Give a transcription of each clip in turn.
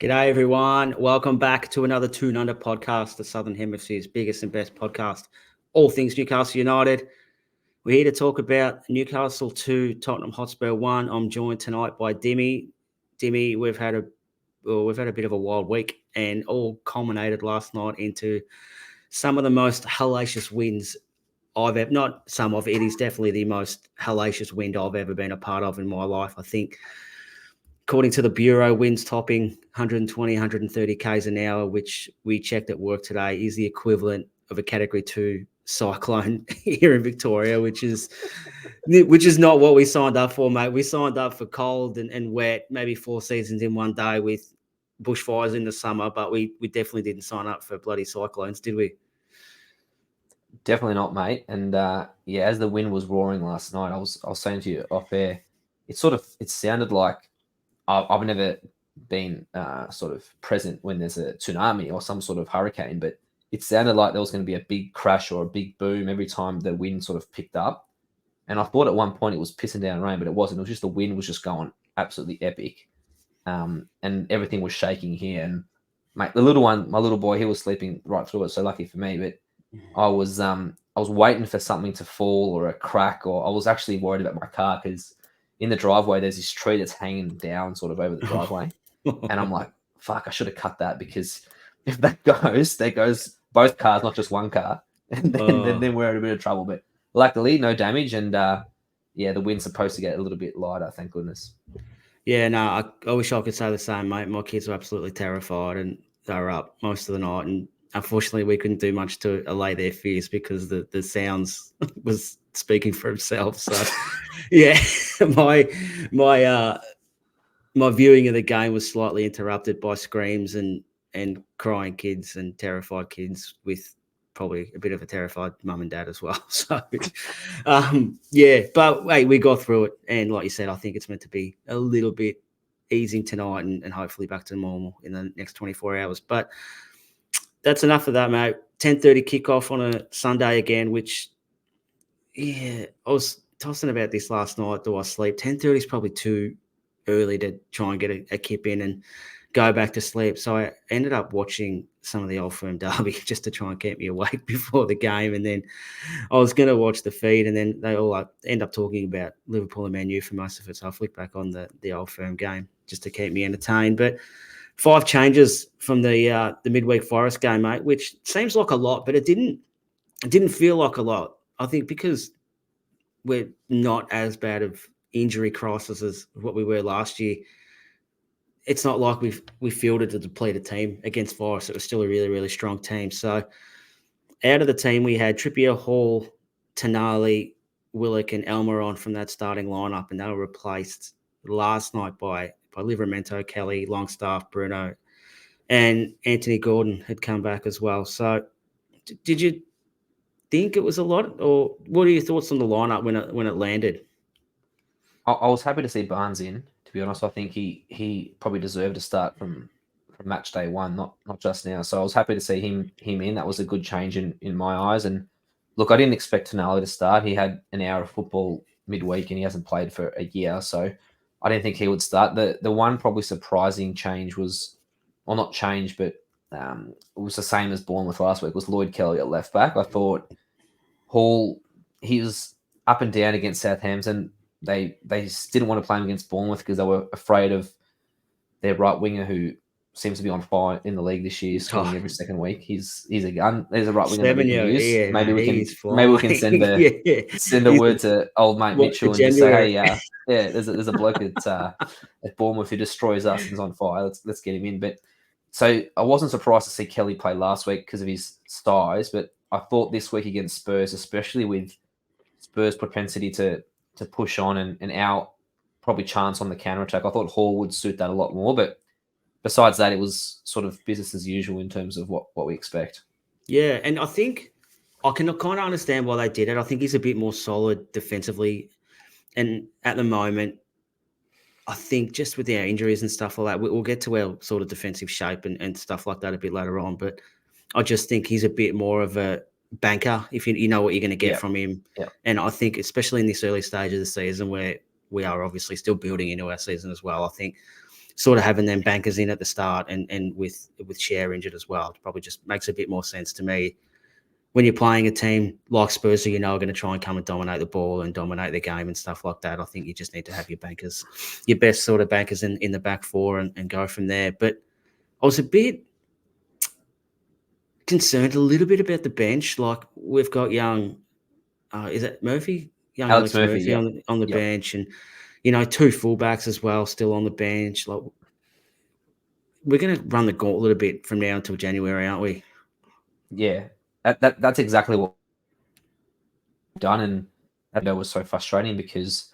G'day, everyone. Welcome back to another Toon podcast, the Southern Hemisphere's biggest and best podcast, all things Newcastle United. We're here to talk about Newcastle 2, Tottenham Hotspur 1. I'm joined tonight by Dimi. Dimi, we've had a bit of a wild week, and all culminated last night into some of the most hellacious wins I've ever. Not some of it is definitely the most hellacious win I've ever been a part of in my life. I think, according to the Bureau, winds topping 120, 130 k's an hour, which we checked at work today, is the equivalent of a Category 2 cyclone here in Victoria, which is not what we signed up for, mate. We signed up for cold and wet, maybe 4 seasons in one day with bushfires in the summer, but we definitely didn't sign up for bloody cyclones, did we? Definitely not, mate. And as the wind was roaring last night, I was saying to you off air, it sounded like I've never been sort of present when there's a tsunami or some sort of hurricane, but it sounded like there was going to be a big crash or a big boom every time the wind sort of picked up. And I thought at one point it was pissing down rain, but it wasn't. It was just the wind was just going absolutely epic, and everything was shaking here. And mate, my little boy, he was sleeping right through it. So lucky for me, but I was waiting for something to fall or a crack, or I was actually worried about my car because in the driveway there's this tree that's hanging down sort of over the driveway, and I'm like, fuck, I should have cut that, because if that goes, there goes both cars, not just one car, and then we're in a bit of trouble. But luckily, no damage, and the wind's supposed to get a little bit lighter, thank goodness. Yeah, no, I wish I could say the same, mate. My kids were absolutely terrified, and they were up most of the night, and unfortunately, we couldn't do much to allay their fears because the sounds was speaking for himself. So, yeah, my viewing of the game was slightly interrupted by screams and crying kids and terrified kids, with probably a bit of a terrified mum and dad as well. So, but hey, we got through it, and like you said, I think it's meant to be a little bit easing tonight, and hopefully back to normal in the next 24 hours. But that's enough of that, mate. 10:30 kickoff on a Sunday again, which, I was tossing about this last night. Do I sleep? 10:30 is probably too early to try and get a kip in and go back to sleep. So I ended up watching some of the Old Firm derby just to try and keep me awake before the game. And then I was going to watch the feed, and then they all end up talking about Liverpool and Man U for most of it. So I flicked back on the Old Firm game just to keep me entertained. But 5 changes from the midweek Forest game, mate, which seems like a lot, but it didn't feel like a lot. I think because we're not as bad of injury crisis as what we were last year. It's not like we fielded a depleted team against Forest. It was still a really, really strong team. So out of the team, we had Trippier, Hall, Tonali, Willock, and Almiron from that starting lineup, and they were replaced last night by Livramento, Kelly, Longstaff, Bruno, and Anthony Gordon had come back as well. So did you think it was a lot, or what are your thoughts on the lineup when it landed? I was happy to see Barnes in, to be honest. I think he probably deserved to start from match day one, not just now. So I was happy to see him in. That was a good change in my eyes. And look, I didn't expect Tonali to start. He had an hour of football midweek and he hasn't played for a year, so I didn't think he would start. The one probably surprising change was, well, not change, but it was the same as Bournemouth last week, was Lloyd Kelly at left back. I thought Hall, he was up and down against Southampton. They didn't want to play him against Bournemouth because they were afraid of their right winger, who seems to be on fire in the league this year, scoring every second week. He's a gun. There's a right winger that we can use. Yeah, maybe we can send a word to old mate Mitchell and just say, hey, there's a bloke at Bournemouth who destroys us and is on fire. Let's get him in. But so I wasn't surprised to see Kelly play last week because of his size, but I thought this week against Spurs, especially with Spurs' propensity to push on and our probably chance on the counter-attack, I thought Hall would suit that a lot more. But besides that, it was sort of business as usual in terms of what we expect. Yeah, and I think I can kind of understand why they did it. I think he's a bit more solid defensively. And at the moment, I think just with our injuries and stuff like that, we'll get to our sort of defensive shape and stuff like that a bit later on. But I just think he's a bit more of a banker, if you know what you're going to get from him. Yeah. And I think especially in this early stage of the season where we are obviously still building into our season as well, I think sort of having them bankers in at the start and with Share injured as well, it probably just makes a bit more sense to me. When you're playing a team like Spurs, who you know are going to try and come and dominate the ball and dominate the game and stuff like that, I think you just need to have your bankers, your best sort of bankers in the back four and go from there. But I was a bit concerned a little bit about the bench. Like we've got young, is it Murphy? Young Alex Alex Murphy, Murphy yeah. on the Yep. bench, and two fullbacks as well still on the bench. Like we're going to run the gauntlet a bit from now until January, aren't we? Yeah. That's exactly what we've done, and that was so frustrating because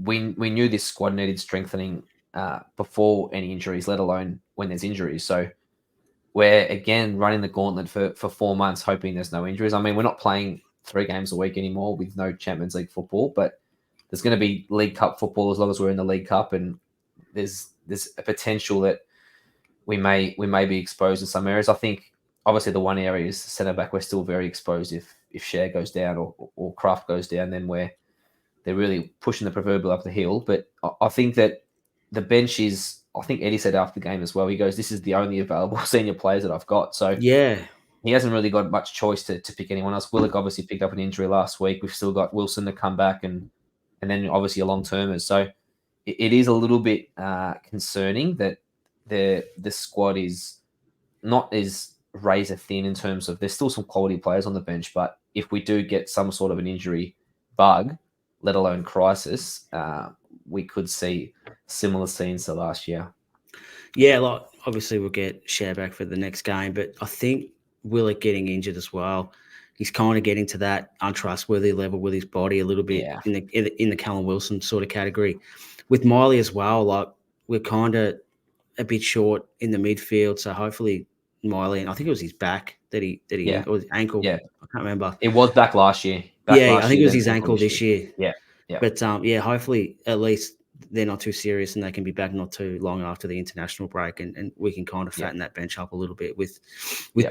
we knew this squad needed strengthening before any injuries, let alone when there's injuries. So we're again running the gauntlet for 4 months, hoping there's no injuries. I mean, we're not playing 3 games a week anymore with no Champions League football, but there's going to be League Cup football as long as we're in the League Cup, and there's a potential that we may be exposed in some areas. I think obviously the one area is centre back. We're still very exposed if Share goes down or Kraft goes down, then they're really pushing the proverbial up the hill. But I think that the bench is, I think Eddie said after the game as well, he goes, this is the only available senior players that I've got. So Yeah. he hasn't really got much choice to pick anyone else. Willock obviously picked up an injury last week. We've still got Wilson to come back and then obviously a long-termer. So it is a little bit concerning that the squad is not as razor thin in terms of there's still some quality players on the bench, but if we do get some sort of an injury bug, let alone crisis, we could see similar scenes to last year. Yeah, like obviously we'll get Share back for the next game, but I think Willock getting injured as well, he's kind of getting to that untrustworthy level with his body a little bit Yeah. in the Callum Wilson sort of category. With Miley as well, like we're kind of a bit short in the midfield, so hopefully Miley, and I think it was his back Yeah. or his ankle. Yeah. I can't remember. It was back last year. Yeah, I think it was Then his ankle this year. Yeah. Yeah. But yeah, hopefully at least they're not too serious and they can be back not too long after the international break, and we can kind of fatten that bench up a little bit with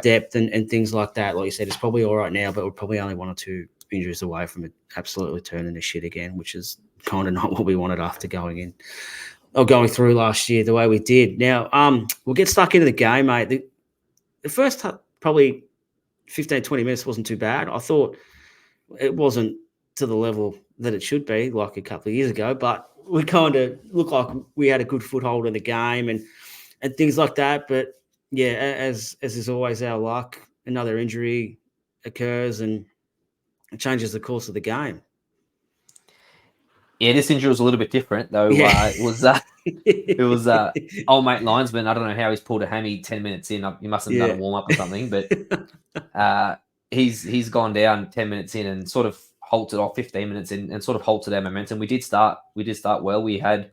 depth and things like that. Like you said, it's probably all right now, but we're probably only 1 or 2 injuries away from it absolutely turning to shit again, which is kind of not what we wanted after going through last year the way we did. Now, we'll get stuck into the game, mate. The first probably 15, 20 minutes wasn't too bad. I thought it wasn't to the level that it should be like a couple of years ago, but we kind of looked like we had a good foothold in the game and things like that. But yeah, as is always our luck, another injury occurs and it changes the course of the game. Yeah, this injury was a little bit different though. Yeah. It was old mate linesman. I don't know how he's pulled a hammy 10 minutes in. He must have done a warm up or something, but he's gone down 10 minutes in and sort of halted off 15 minutes in and sort of halted our momentum. We did start well. We had,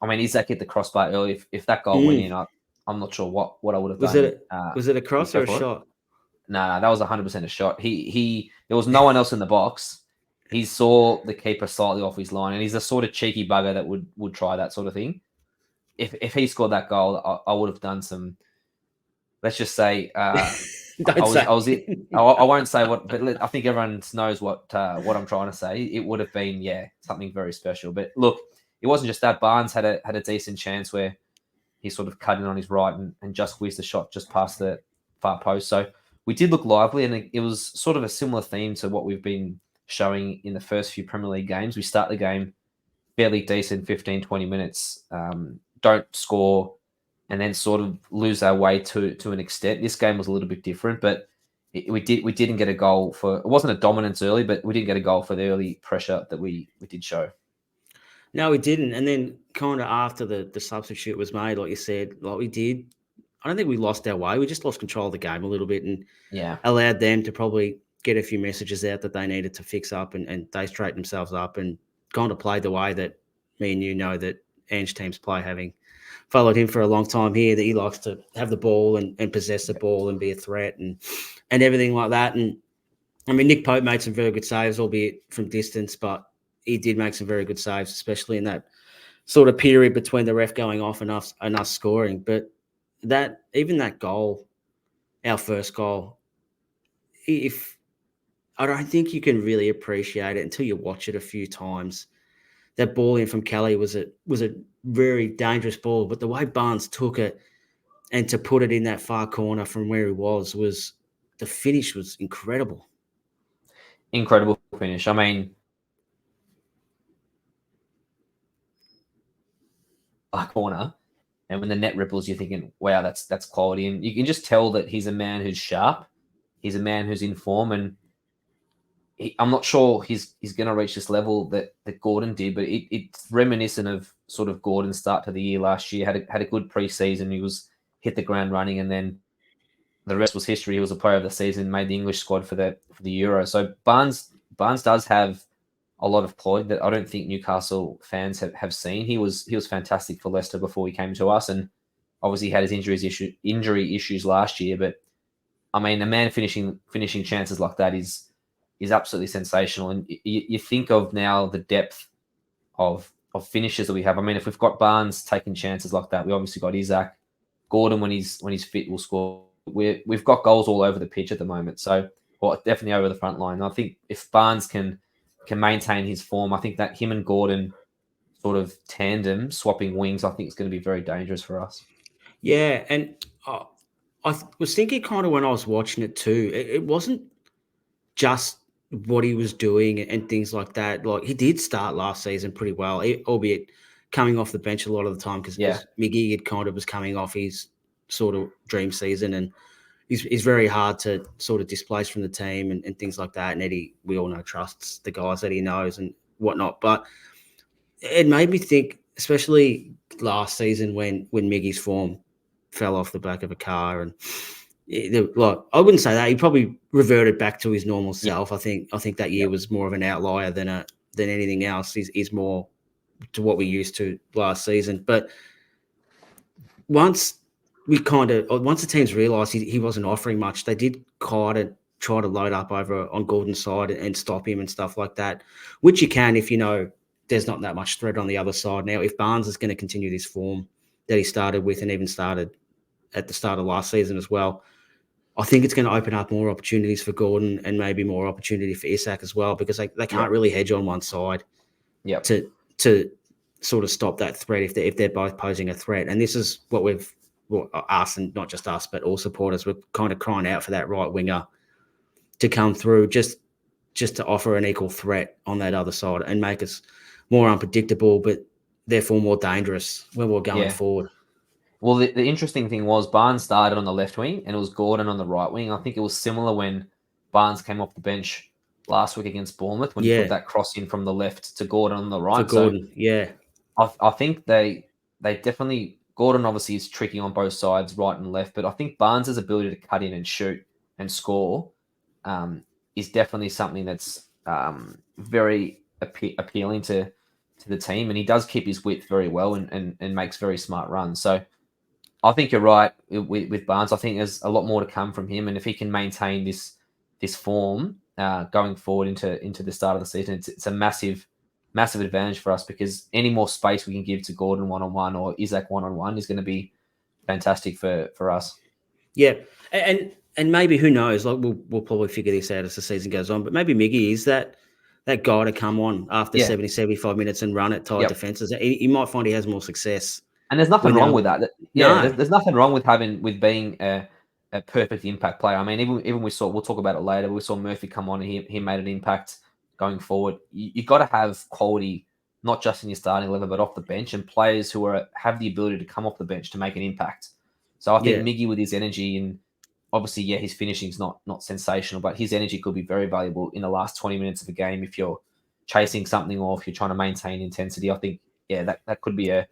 I mean, Isaac hit the crossbar early. If that goal went in, I'm not sure what I would have done. Was it a cross or a shot? No, that was 100% a shot. There was no one else in the box. He saw the keeper slightly off his line, and he's a sort of cheeky bugger that would try that sort of thing. If he scored that goal, I would have done some. Let's just say, I won't say what, but I think everyone knows what I'm trying to say. It would have been something very special. But look, it wasn't just that. Barnes had a decent chance where he sort of cut in on his right and just whizzed the shot just past the far post. So we did look lively, and it was sort of a similar theme to what we've been showing in the first few Premier League games. We start the game fairly decent, 15, 20 minutes, don't score, and then sort of lose our way to an extent. This game was a little bit different, but we didn't get a goal for. It wasn't a dominance early, but we didn't get a goal for the early pressure that we did show. No, we didn't. And then kind of after the substitute was made, like you said, like we did, I don't think we lost our way. We just lost control of the game a little bit and allowed them to probably get a few messages out that they needed to fix up, and they straightened themselves up and kind of played the way that me and you know that Ange teams play, having followed him for a long time here, that he likes to have the ball and possess the ball and be a threat and everything like that. And I mean, Nick Pope made some very good saves, albeit from distance, but he did make some very good saves, especially in that sort of period between the ref going off and us scoring. But even that goal, our first goal, if I don't think you can really appreciate it until you watch it a few times, that ball in from Kelly was a very dangerous ball, but the way Barnes took it and to put it in that far corner from where he was the finish was incredible. Incredible finish. I mean, a corner, and when the net ripples, you're thinking, "Wow, that's quality." And you can just tell that he's a man who's sharp. He's a man who's in form, and I'm not sure he's going to reach this level that Gordon did, but it's reminiscent of sort of Gordon's start to the year last year. Had a good preseason. He was hit the ground running, and then the rest was history. He was a player of the season, made the English squad for the Euro. So Barnes does have a lot of quality that I don't think Newcastle fans have seen. He was fantastic for Leicester before he came to us, and obviously had his injury issues last year. But I mean, a man finishing chances like that is absolutely sensational. And you think of now the depth of finishes that we have. I mean, if we've got Barnes taking chances like that, we obviously got Isaac. Gordon, when he's fit, will score. We've got goals all over the pitch at the moment. So, well, definitely over the front line. I think if Barnes can maintain his form, I think that him and Gordon sort of tandem swapping wings, I think it's going to be very dangerous for us. Yeah, and was thinking kind of when I was watching it too, it wasn't just what he was doing and things like that. Like he did start last season pretty well, albeit coming off the bench a lot of the time because Yeah, Miggy had kind of was coming off his sort of dream season and he's very hard to sort of displace from the team and things like that. And Eddie, we all know, trusts the guys that he knows and whatnot. But it made me think, especially last season when Miggy's form fell off the back of a car and like I wouldn't say that he probably reverted back to his normal yeah, self. I think that year yeah, was more of an outlier than anything else. He's more to what we used to last season. But once once the teams realised he wasn't offering much, they did kind of try to load up over on Gordon's side and stop him and stuff like that, which you can if you know there's not that much threat on the other side. Now, if Barnes is going to continue this form that he started with and even started at the start of last season as well, I think it's going to open up more opportunities for Gordon and maybe more opportunity for Isak as well because they yeah, can't really hedge on one side yeah, to sort of stop that threat if they're both posing a threat. And this is what us and not just us, but all supporters, we're kind of crying out for that right winger to come through just to offer an equal threat on that other side and make us more unpredictable, but therefore more dangerous when we're going yeah. forward. Well, the interesting thing was Barnes started on the left wing and it was Gordon on the right wing. I think it was similar when Barnes came off the bench last week against Bournemouth when he put Yeah, that cross in from the left to Gordon on the for right. So Gordon. Yeah, I think they definitely Gordon obviously is tricky on both sides, right and left, but I think Barnes' ability to cut in and shoot and score um, is definitely something that's very appealing to the team, and he does keep his width very well and makes very smart runs. So I think you're right with Barnes. I think there's a lot more to come from him, and if he can maintain this form going forward into the start of the season, it's a massive advantage for us because any more space we can give to Gordon one on one or Isaac one on one is going to be fantastic for us. yeah, and maybe who knows? Like we'll probably figure this out as the season goes on. But maybe Miggy is that guy to come on after Yeah, 75 minutes and run at tight yep. defenses. He might find he has more success And there's nothing when wrong with that. Yeah, no, there's nothing wrong with being a perfect impact player. I mean, even we'll talk about it later. We saw Murphy come on and he made an impact going forward. You got to have quality, not just in your starting level, but off the bench, and players who have the ability to come off the bench to make an impact. So I think yeah, Miggy with his energy and obviously, yeah, his finishing's not sensational, but his energy could be very valuable in the last 20 minutes of a game if you're chasing something or if you're trying to maintain intensity. I think yeah, that could be a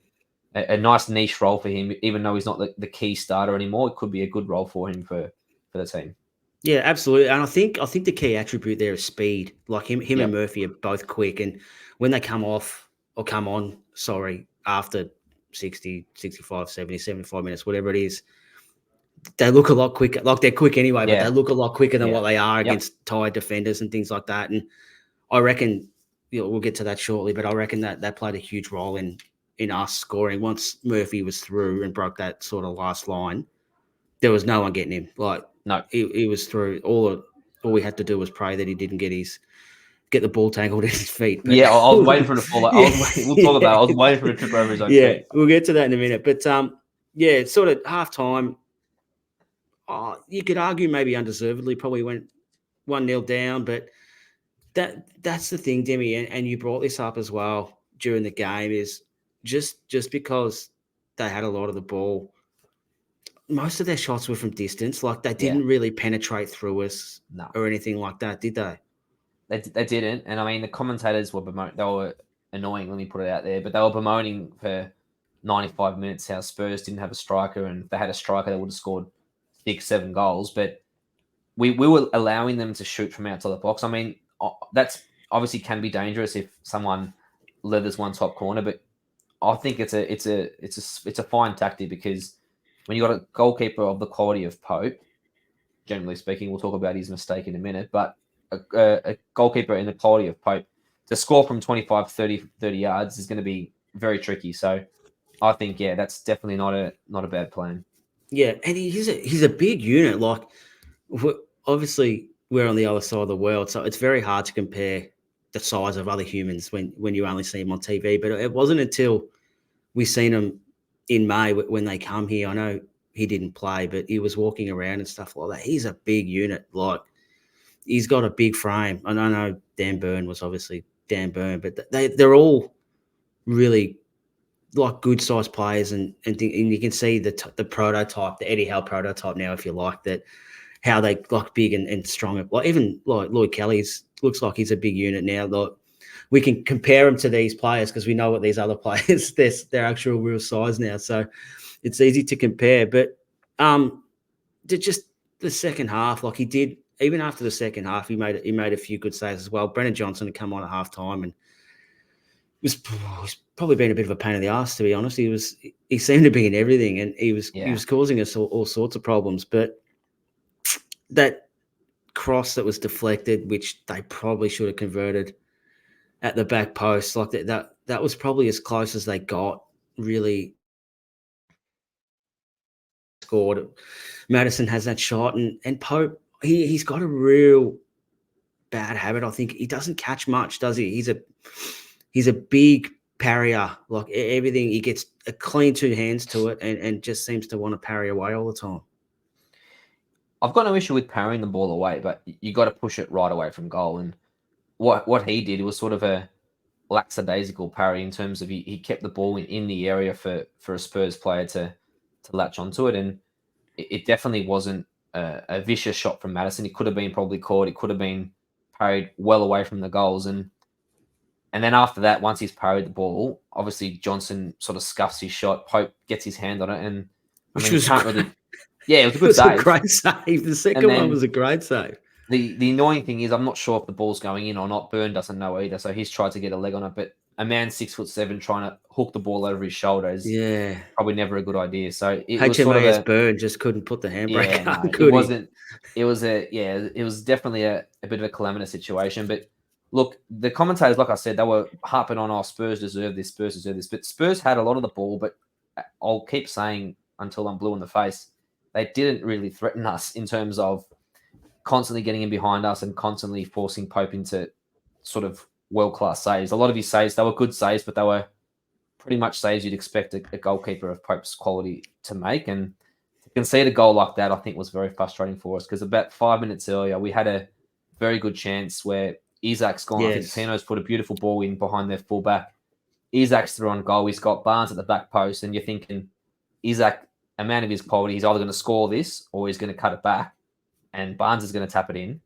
nice niche role for him, even though he's not the key starter anymore. It could be a good role for him for the team. yeah, absolutely. And I think the key attribute there is speed. Like him and Yep. Murphy are both quick, and when they come off or come on, sorry, after 60, 65, 70, 75 minutes, whatever it is, they look a lot quicker. Like they're quick anyway, but they Yeah. look a lot quicker than Yeah. what they are Yep. against tired defenders and things like that. And I reckon we'll get to that shortly, but I reckon that played a huge role in us scoring. Once Murphy was through and broke that sort of last line, there was no one getting him. Like No. he was through. All we had to do was pray that he didn't get get the ball tangled at his feet. But Yeah, I was waiting for him to fall. yeah, We'll talk about it. I was waiting for him to trip over his own yeah, feet. we'll get to that in a minute. But yeah, it's sort of halftime. You could argue maybe undeservedly, probably went 1-0 down, but that's the thing, Demi, and you brought this up as well during the game, is just because they had a lot of the ball, most of their shots were from distance. Like they Yeah. didn't really penetrate through us No, or anything like that, did they? they didn't. And I mean, the commentators were they were annoying. Let me put it out there, but they were bemoaning for 95 minutes how Spurs didn't have a striker, and if they had a striker, they would have scored 6, 7 goals. But we were allowing them to shoot from outside the box. I mean, that's obviously can be dangerous if someone leathers one top corner, but I think it's a fine tactic, because when you got a goalkeeper of the quality of Pope, generally speaking, we'll talk about his mistake in a minute, but a goalkeeper in the quality of Pope, to score from 25, 30 yards is going to be very tricky. So I think, yeah, that's definitely not a bad plan. Yeah, and he's a big unit. Like obviously we're on the other side of the world, so it's very hard to compare the size of other humans when you only see them on TV. But it wasn't until we seen him in May when they come here. I know he didn't play, but he was walking around and stuff like that. He's a big unit. Like he's got a big frame. And I know Dan Burn was obviously Dan Burn, but they're all really like good sized players, and you can see the prototype, the Eddie Howe prototype now, if you like that, how they like big and strong. Like even like Lloyd Kelly's looks like he's a big unit now. Like we can compare him to these players because we know what these other players their actual real size now. So it's easy to compare. But just the second half, like he did, even after the second half, he made a few good saves as well. Brennan Johnson had come on at halftime and was he's probably been a bit of a pain in the ass, to be honest. He seemed to be in everything, and he was causing us all sorts of problems. But that cross that was deflected, which they probably should have converted at the back post, like that was probably as close as they got. Really scored. Madison has that shot, and Pope he's got a real bad habit. I think he doesn't catch much, does he? He's a big parrier. Like everything, he gets a clean two hands to it, and just seems to want to parry away all the time. I've got no issue with parrying the ball away, but you got to push it right away from goal. And what he did, it was sort of a lackadaisical parry in terms of he kept the ball in the area for a Spurs player to latch onto it, and it definitely wasn't a vicious shot from Madison. It could have been probably caught. It could have been parried well away from the goals, and then after that, once he's parried the ball, obviously Johnson sort of scuffs his shot. Pope gets his hand on it, and I mean, you can't really. Yeah, it was a good save. A great save. The second one was a great save. The annoying thing is, I'm not sure if the ball's going in or not. Burn doesn't know either, so he's tried to get a leg on it. But a man 6'7" trying to hook the ball over his shoulder is probably never a good idea. So it was sort of a Burn just couldn't put the handbrake on. It wasn't. It was it was definitely a bit of a calamitous situation. But look, the commentators, like I said, they were harping on, Spurs deserve this, Spurs deserve this. But Spurs had a lot of the ball, but I'll keep saying until I'm blue in the face, they didn't really threaten us in terms of constantly getting in behind us and constantly forcing Pope into sort of world-class saves. A lot of his saves, they were good saves, but they were pretty much saves you'd expect a goalkeeper of Pope's quality to make. And to concede a goal like that, I think, was very frustrating for us, because about 5 minutes earlier, we had a very good chance where Isak's gone. Yes. I think Tino's put a beautiful ball in behind their fullback. Isak's through on goal. He's got Barnes at the back post, and you're thinking, Isak, a man of his quality, he's either going to score this or he's going to cut it back, and Barnes is going to tap it in.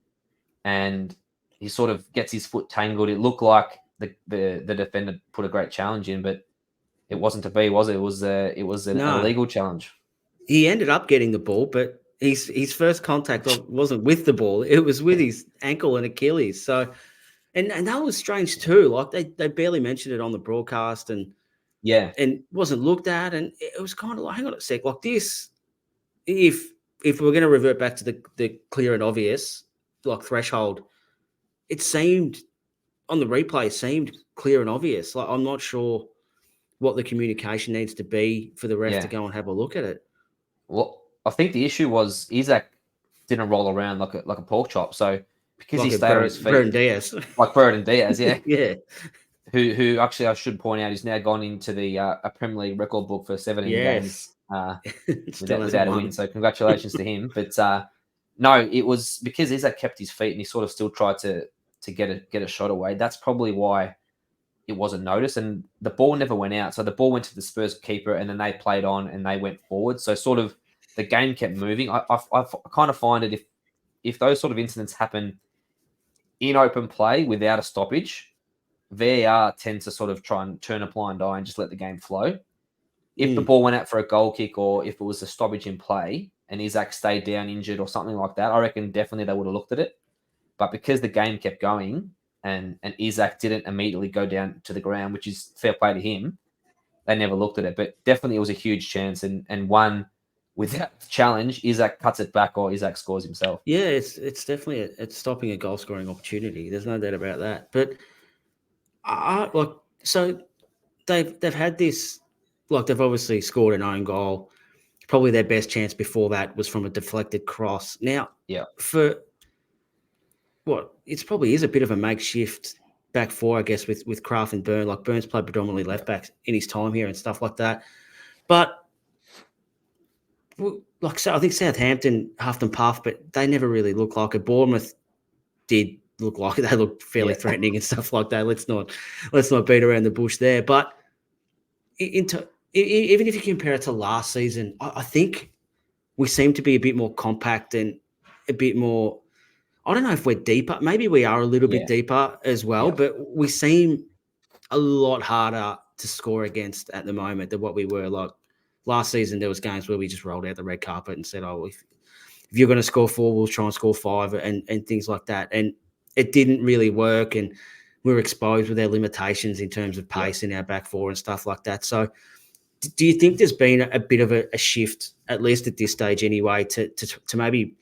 And he sort of gets his foot tangled. It looked like the defender put a great challenge in, but it wasn't to be, was it? It was an illegal challenge. He ended up getting the ball, but his first contact wasn't with the ball. It was with his ankle and Achilles. So, and that was strange too. Like they barely mentioned it on the broadcast, and wasn't looked at. And it was kind of like, hang on a sec, like this, if we're going to revert back to the clear and obvious, like threshold, it seemed on the replay seemed clear and obvious. Like I'm not sure what the communication needs to be for the ref to go and have a look at it. Well, I think the issue was Isak didn't roll around like a pork chop. So because he like a stayed on his Burton feet, Diaz. like Burton Diaz, yeah. Yeah, Who actually I should point out is now gone into the a Premier League record book for 17 games yes. Still hasn't without a win. won. So congratulations to him. But no, it was because Isak kept his feet and he sort of still tried to get a shot away. That's probably why it wasn't noticed, and the ball never went out. So the ball went to the Spurs keeper, and then they played on and they went forward. So sort of the game kept moving. I kind of find it if those sort of incidents happen in open play without a stoppage, VAR tends to sort of try and turn a blind eye and just let the game flow. If the ball went out for a goal kick or if it was a stoppage in play and Isak stayed down injured or something like that, I reckon definitely they would have looked at it. But because the game kept going and Isak didn't immediately go down to the ground, which is fair play to him, they never looked at it. But definitely it was a huge chance and one without challenge, Isak cuts it back or Isak scores himself. Yeah, it's definitely it's stopping a goal scoring opportunity. There's no doubt about that. But like so they've had this, like they've obviously scored an own goal. Probably their best chance before that was from a deflected cross. Now, Yeah. for what it's probably is a bit of a makeshift back four, I guess, with Kraft and Burn. Like Burns played predominantly left back in his time here and stuff like that. But like so, I think Southampton huffed and puffed, but they never really looked like it. Bournemouth did look like they looked fairly threatening and stuff like that. Let's not beat around the bush there. But even if you compare it to last season, I think we seem to be a bit more compact and a bit more. I don't know if we're deeper. Maybe we are a little bit deeper as well, but we seem a lot harder to score against at the moment than what we were. Like last season, there was games where we just rolled out the red carpet and said, "Oh, if you're going to score 4, we'll try and score 5," and things like that. And it didn't really work, and we were exposed with our limitations in terms of pace in our back four and stuff like that. So, do you think there's been a bit of a shift, at least at this stage anyway, to maybe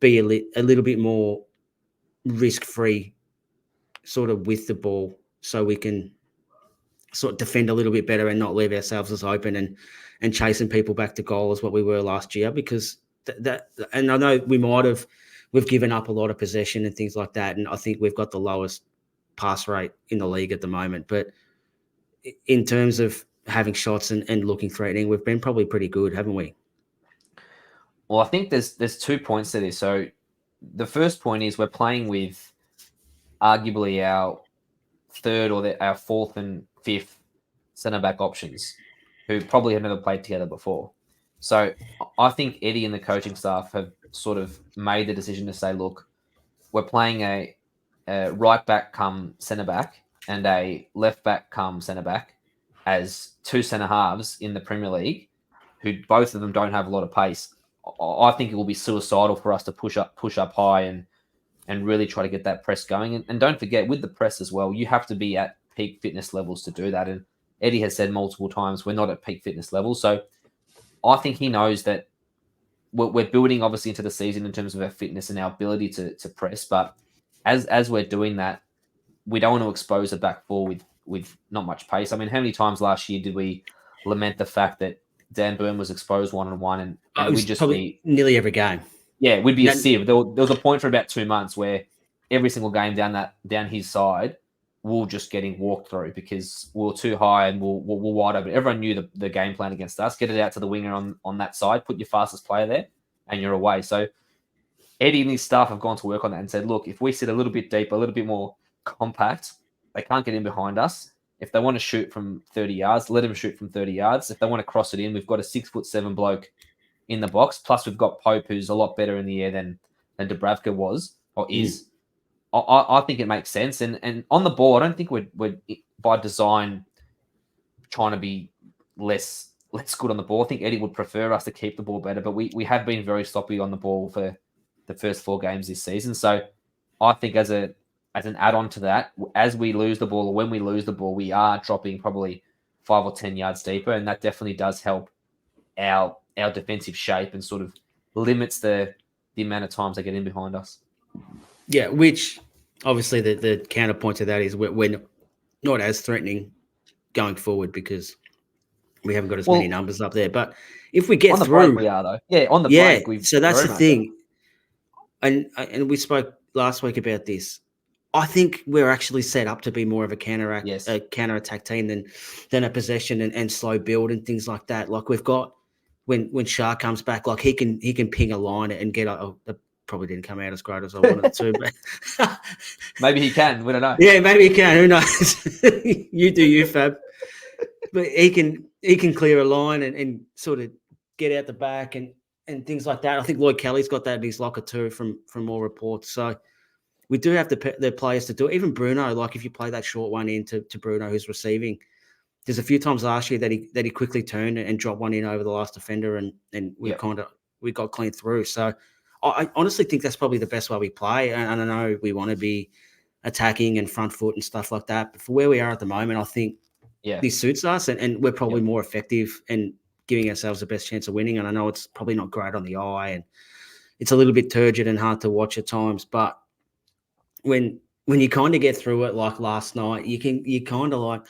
be a little bit more risk-free sort of with the ball so we can sort of defend a little bit better and not leave ourselves as open and chasing people back to goal as what we were last year? Because that and I know we've given up a lot of possession and things like that, and I think we've got the lowest pass rate in the league at the moment. But in terms of having shots and looking threatening, we've been probably pretty good, haven't we? Well, I think there's 2 points to this. So the first point is we're playing with arguably our third or our fourth and fifth centre back options who probably have never played together before. So I think Eddie and the coaching staff have sort of made the decision to say, look, we're playing a right back come centre back and a left back come centre back as two centre halves in the Premier League, who both of them don't have a lot of pace. I think it will be suicidal for us to push up high and really try to get that press going. And don't forget, with the press as well, you have to be at peak fitness levels to do that. And Eddie has said multiple times, we're not at peak fitness levels. So I think he knows that we're building obviously into the season in terms of our fitness and our ability to press. But as we're doing that, we don't want to expose the back four with not much pace. I mean, how many times last year did we lament the fact that Dan Burn was exposed 1-on-1 and we'd just be nearly every game. Yeah, we'd be a sieve. There was a point for about 2 months where every single game down his side, we were just getting walked through because we were too high and we're wide open. Everyone knew the game plan against us. Get it out to the winger on that side, put your fastest player there, and you're away. So Eddie and his staff have gone to work on that and said, look, if we sit a little bit deeper, a little bit more compact, they can't get in behind us. If they want to shoot from 30 yards, let them shoot from 30 yards. If they want to cross it in, we've got a 6'7" bloke in the box. Plus, we've got Pope, who's a lot better in the air than Dubravka was or is. I think it makes sense. And on the ball, I don't think we're by design trying to be less good on the ball. I think Eddie would prefer us to keep the ball better, but we have been very sloppy on the ball for the first 4 games this season. So I think as an add-on to that, as we lose the ball or when we lose the ball, we are dropping probably 5 or 10 yards deeper, and that definitely does help our defensive shape and sort of limits the amount of times they get in behind us. Yeah, which obviously the counterpoint to that is we're not as threatening going forward because we haven't got as many numbers up there. But if we get on the through, break we are though. Yeah, on the break we've so that's the thing. And we spoke last week about this. I think we're actually set up to be more of a Yes. counterattack team than a possession and slow build and things like that. Like we've got when Shah comes back, like he can ping a line and get. That probably didn't come out as great as I wanted it to, but Maybe he can. We don't know. yeah, maybe he can. Who knows? You do you, Fab. But he can clear a line and sort of get out the back and things like that. I think Lloyd Kelly's got that in his locker too from all reports. So we do have the players to do it. Even Bruno, like if you play that short one in to Bruno who's receiving, there's a few times last year that he quickly turned and dropped one in over the last defender and we we got clean through. So I honestly think that's probably the best way we play. And I know we want to be attacking and front foot and stuff like that. But for where we are at the moment, I think this suits us and we're probably more effective and giving ourselves the best chance of winning. And I know it's probably not great on the eye and it's a little bit turgid and hard to watch at times, but when you kind of get through it like last night, you kind of like,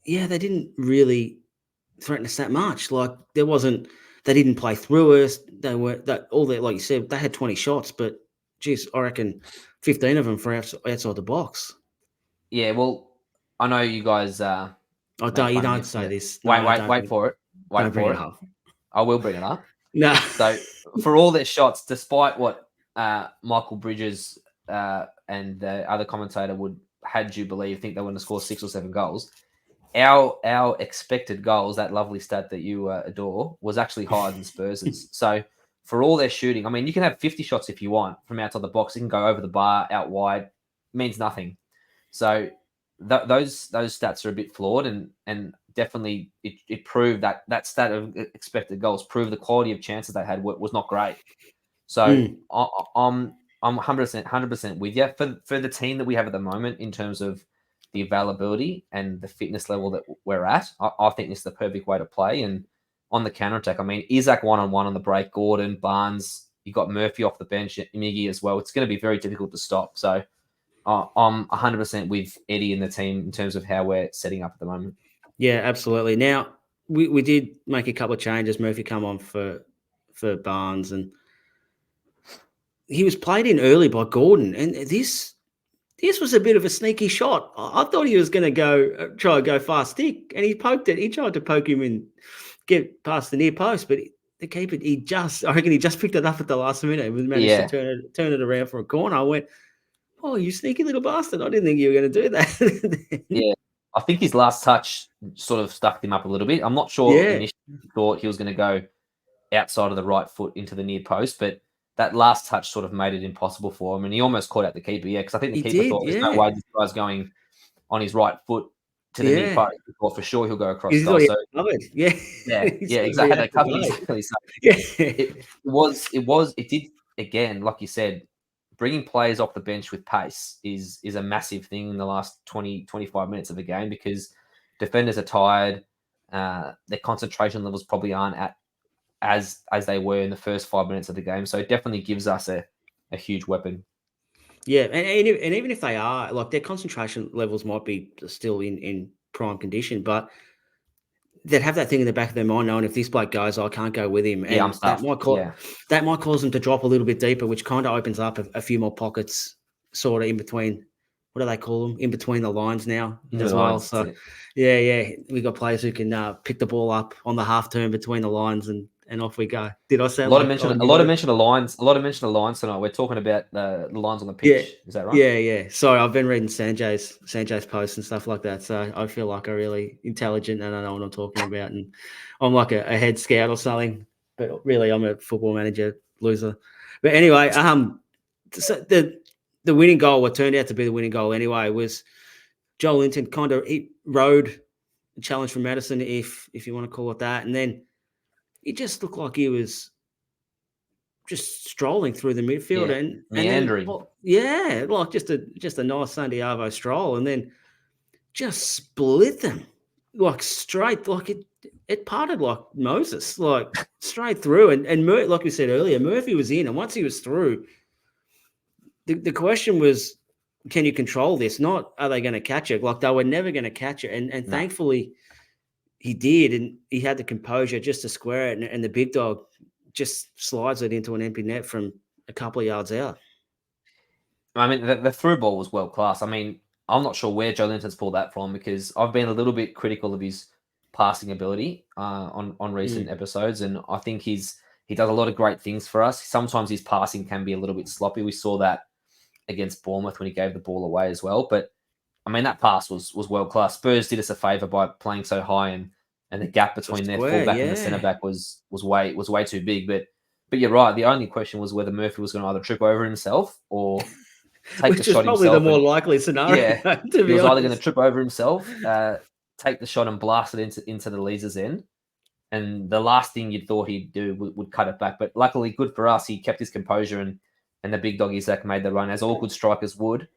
yeah, they didn't really threaten us that much. Like they didn't play through us. They were that all that, like you said, they had 20 shots, but geez, I reckon 15 of them for outside the box. Yeah, well, I know you guys. You don't say this. Wait for it. Don't bring it up. I will bring it up. No. So for all their shots, despite what Michael Bridges and the other commentator had you believe, think they were going to score 6 or 7 goals. Our expected goals, that lovely stat that you adore, was actually higher than Spurs's. So for all their shooting, I mean, you can have 50 shots if you want from outside the box. You can go over the bar, out wide, means nothing. So those stats are a bit flawed, and definitely it proved that stat of expected goals proved the quality of chances they had was not great. So I'm 100% with you for the team that we have at the moment in terms of the availability and the fitness level that we're at. I think this is the perfect way to play. And on the counter attack, I mean, Isaac 1-on-1 on the break, Gordon, Barnes, you got Murphy off the bench, Miggy as well. It's going to be very difficult to stop. So I'm 100% with Eddie and the team in terms of how we're setting up at the moment. Yeah, absolutely. Now we did make a couple of changes. Murphy come on for Barnes, and he was played in early by Gordon, and this was a bit of a sneaky shot. I thought he was going to try to go fast stick, and he poked it. He tried to poke him and get past the near post, but the keeper, I reckon he just picked it up at the last minute and managed to turn it around for a corner. I went, oh, you sneaky little bastard. I didn't think you were going to do that. Yeah. I think his last touch sort of stuck him up a little bit. I'm not sure initially he thought he was going to go outside of the right foot into the near post, but that last touch sort of made it impossible for him. And he almost caught out the keeper, because I think the keeper thought there's no way this guy's going on his right foot to the near post. He thought for sure he'll go across goal. So, exactly. They covered exactly. So it did, again, like you said, bringing players off the bench with pace is a massive thing in the last 20, 25 minutes of a game, because defenders are tired. Their concentration levels probably aren't at as they were in the first 5 minutes of the game. So it definitely gives us a huge weapon. Yeah, and even if they are, like, their concentration levels might be still in prime condition, but they'd have that thing in the back of their mind knowing if this bloke goes, I can't go with him. And I'm stuffed. That might cause them to drop a little bit deeper, which kind of opens up a few more pockets sort of in between. What do they call them? In between the lines now as well. So, yeah. We got players who can pick the ball up on the half turn between the lines and off we go. Did I say a lot of mention of lines tonight? We're talking about the lines on the pitch. Yeah. Is that right? Yeah. Sorry, I've been reading Sanjay's posts and stuff like that. So I feel like I'm really intelligent and I know what I'm talking about. And I'm like a head scout or something, but really I'm a football manager loser. But anyway, so the winning goal, what turned out to be the winning goal anyway, was Joel Linton he rode a challenge from Madison, if you want to call it that. And then it just looked like he was just strolling through the midfield and meandering. Like just a nice Sunday Arvo stroll, and then just split them like straight, like it parted like Moses, like straight through. And like we said earlier, Murphy was in, and once he was through, the question was, can you control this? Not are they going to catch it? Like they were never going to catch it, and thankfully he did, and he had the composure just to square it, and the big dog just slides it into an empty net from a couple of yards out. I mean, the through ball was world class. I mean, I'm not sure where Joe Linton's pulled that from because I've been a little bit critical of his passing ability on recent episodes, and I think he does a lot of great things for us. Sometimes his passing can be a little bit sloppy. We saw that against Bournemouth when he gave the ball away as well. But I mean, that pass was world class. Spurs did us a favour by playing so high, and the gap between their Square, fullback and the yeah. centre back was way too big. But you're right. The only question was whether Murphy was going to either trip over himself or take the Which is shot probably the himself. more And likely scenario, yeah, to he be was either going to honest. trip over himself, take the shot and blast it into the Leazer's end. And the last thing you thought he'd do would cut it back. But luckily, good for us, he kept his composure and the big dog Isaac made the run, as all good strikers would,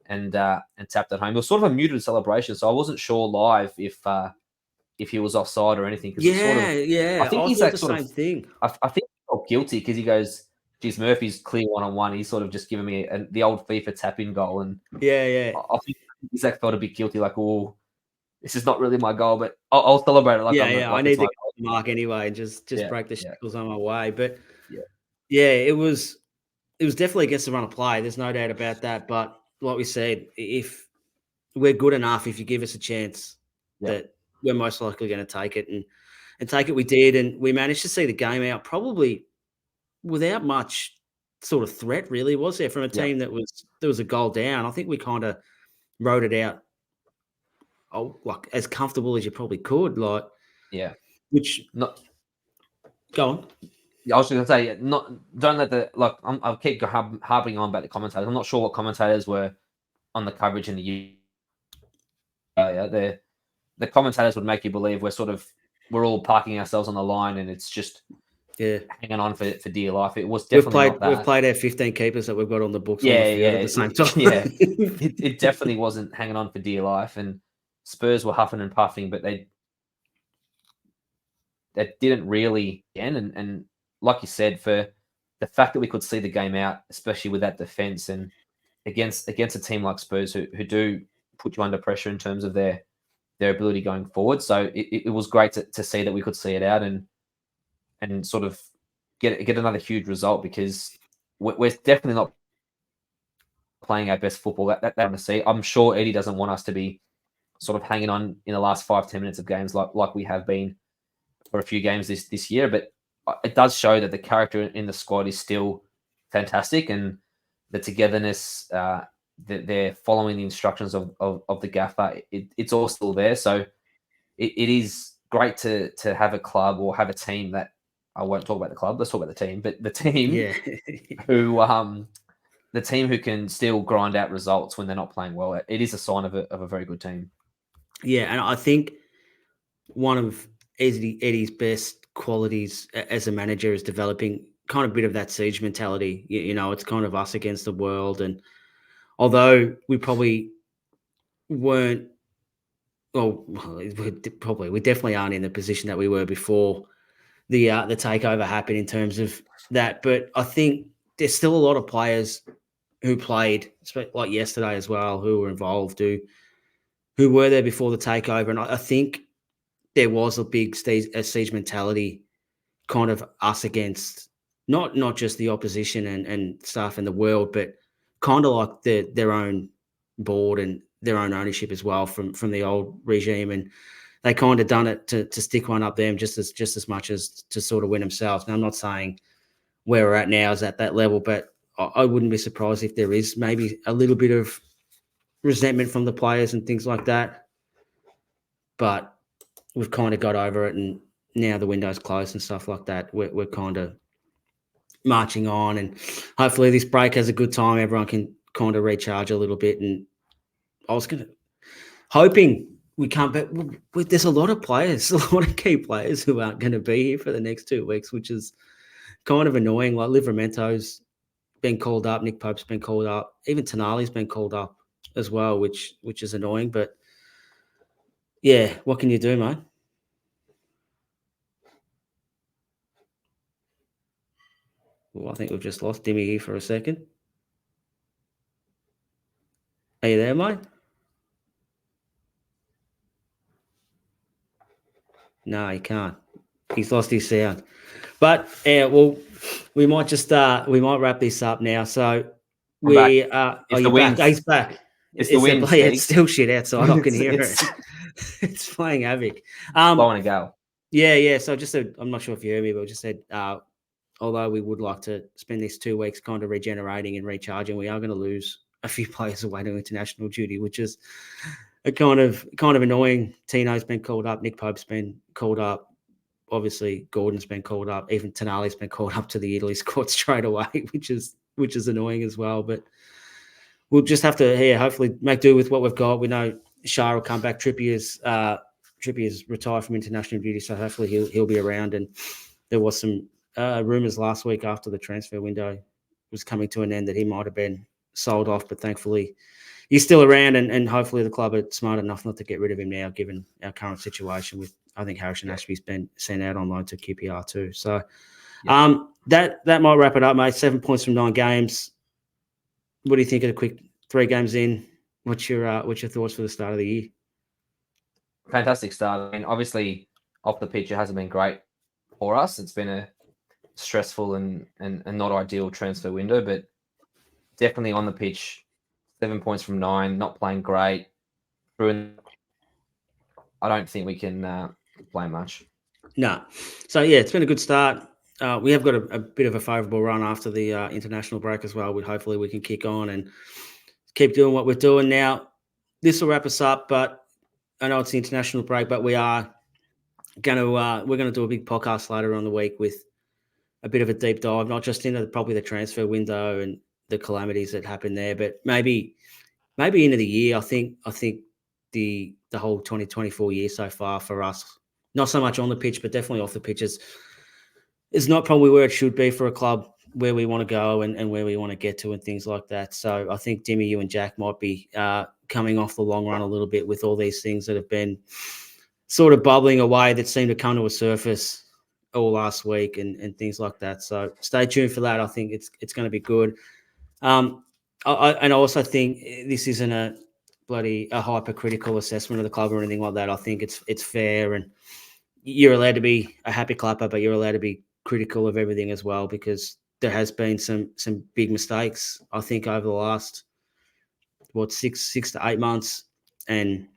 and tapped it home. It was sort of a muted celebration, so I wasn't sure live if he was offside or anything because it sort of. I Yeah. think I thought Isaac the sort same of. thing. I think he felt guilty because he goes, "Geez, Murphy's clear 1-on-1." He's sort of just given me the old FIFA tap-in goal, and Yeah. I think Isaac felt a bit guilty, like, "Oh, this is not really my goal, but I'll celebrate it like Yeah. I it's need my to goal." mark anyway and just Yeah, break the yeah, shackles on my way. But yeah, yeah, it was definitely against the run of play. There's no doubt about that. But like we said, if we're good enough, if you give us a chance, yeah, that we're most likely going to take it and take it. We did, and we managed to see the game out probably without much sort of threat. Really, was there from a yeah, team there was a goal down? I think we kind of wrote it out. Oh, like as comfortable as you probably could. Like yeah. which Not. go on. I was going to say, not don't let the like. I'll keep harping on about the commentators. I'm not sure what commentators were on the coverage in the the commentators would make you believe we're all parking ourselves on the line and it's just Yeah. hanging on for dear life. It was definitely not We've that. played our 15 keepers that we've got on the books on the Yeah, field yeah, at the same time. yeah. It definitely wasn't hanging on for dear life, and Spurs were huffing and puffing, but they didn't really and like you said, for the fact that we could see the game out, especially with that defense and against a team like Spurs who do put you under pressure in terms of their ability going forward. So it was great to see that we could see it out and sort of get another huge result because we're definitely not playing our best football that I want to see. I'm sure Eddie doesn't want us to be sort of hanging on in the last 5-10 minutes of games like we have been for a few games this year, but it does show that the character in the squad is still fantastic and the togetherness. They're following the instructions of the gaffer. It's all still there. So it is great to have a club or have a team that I won't talk about the club. Let's talk about the team. But the team Yeah. who can still grind out results when they're not playing well. It is a sign of a very good team. Yeah, and I think one of Eddie's best qualities as a manager is developing kind of a bit of that siege mentality. You know, it's kind of us against the world. And although we probably weren't, well, we definitely aren't in the position that we were before the takeover happened in terms of that. But I think there's still a lot of players who played, like yesterday as well, who were involved, who were there before the takeover. And I think there was a big siege mentality, kind of us against not just the opposition and stuff in the world, but kind of like their own board and their own ownership as well from the old regime. And they kind of done it to stick one up them just as much as to sort of win themselves. Now, I'm not saying where we're at now is at that level, but I wouldn't be surprised if there is maybe a little bit of resentment from the players and things like that. But we've kind of got over it, and now the window's closed and stuff like that. We're kind of marching on, and hopefully this break has a good time. Everyone can kind of recharge a little bit. And I was hoping we can't, but there's a lot of players, a lot of key players who aren't going to be here for the next 2 weeks, which is kind of annoying. Like Livramento's been called up, Nick Pope's been called up, even Tonali's been called up as well, which is annoying. But yeah, what can you do, mate? Well, I think we've just lost Dimi here for a second. Are you there, mate? No, he can't. He's lost his sound. But yeah, well, we might wrap this up now. So We are. Oh, It's the you're back. wind. Oh, he's back. It's the wind, It's Steve. still shit outside. I can It's hear it's it. It's playing havoc. blowing a gale. Yeah. So I just said, I'm not sure if you heard me, but I just said, although we would like to spend these 2 weeks kind of regenerating and recharging, we are going to lose a few players away to international duty, which is a kind of annoying. Tino's been called up. Nick Pope's been called up. Obviously, Gordon's been called up. Even Tonali's been called up to the Italy squad straight away, which is annoying as well. But we'll just have to, hopefully make do with what we've got. We know Shah will come back. Trippier's retired from international duty, so hopefully he'll be around. And there was some rumours last week after the transfer window was coming to an end that he might have been sold off, but thankfully he's still around, and hopefully the club are smart enough not to get rid of him now, given our current situation with, I think, Harrison Ashby's been sent out on loan to QPR too. So that might wrap it up, mate. 7 points from 9 games. What do you think of the quick 3 games in? What's your thoughts for the start of the year? Fantastic start. I mean, obviously, off the pitch, it hasn't been great for us. It's been a stressful and not ideal transfer window, but definitely on the pitch, 7 points from 9, not playing great. I don't think we can play much. No. So, it's been a good start. We have got a bit of a favourable run after the international break as well. Hopefully we can kick on and keep doing what we're doing now. This will wrap us up, but I know it's the international break, but we are going to we're going to do a big podcast later on the week with a bit of a deep dive, not just into probably the transfer window and the calamities that happened there, but maybe into the year. I think the whole 2024 year so far for us, not so much on the pitch, but definitely off the pitch, is not probably where it should be for a club where we want to go and where we want to get to and things like that. So I think, Dimi, you and Jack might be coming off the long run a little bit with all these things that have been sort of bubbling away that seem to come to a surface all last week and things like that. So stay tuned for that. I think it's going to be good. I also think this isn't a hypercritical assessment of the club or anything like that. I think it's fair, and you're allowed to be a happy clapper, but you're allowed to be critical of everything as well, because there has been some big mistakes, I think, over the last 6 to 8 months, and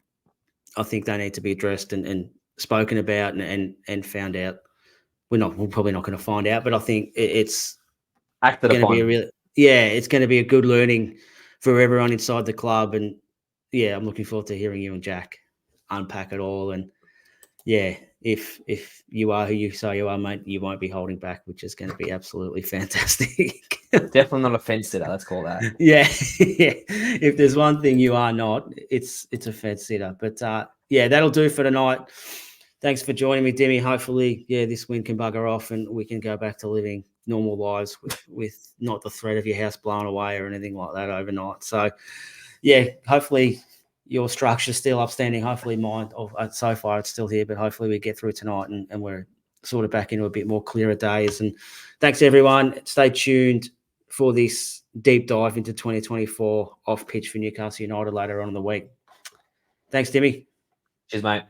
I think they need to be addressed and spoken about and found out. We're probably not going to find out, but I think it's going to be it's going to be a good learning for everyone inside the club. And I'm looking forward to hearing you and Jack unpack it all. And if you are who you say you are, mate, you won't be holding back, which is going to be absolutely fantastic. Definitely not a fence sitter. Let's call that. Yeah. If there's one thing you are not, it's a fence sitter. But that'll do for tonight. Thanks for joining me, Demi. Hopefully, this wind can bugger off and we can go back to living normal lives with not the threat of your house blown away or anything like that overnight. So, hopefully your structure's still upstanding. Hopefully mine, so far it's still here, but hopefully we get through tonight and we're sort of back into a bit more clearer days. And thanks, everyone. Stay tuned for this deep dive into 2024 off pitch for Newcastle United later on in the week. Thanks, Timmy. Cheers, mate.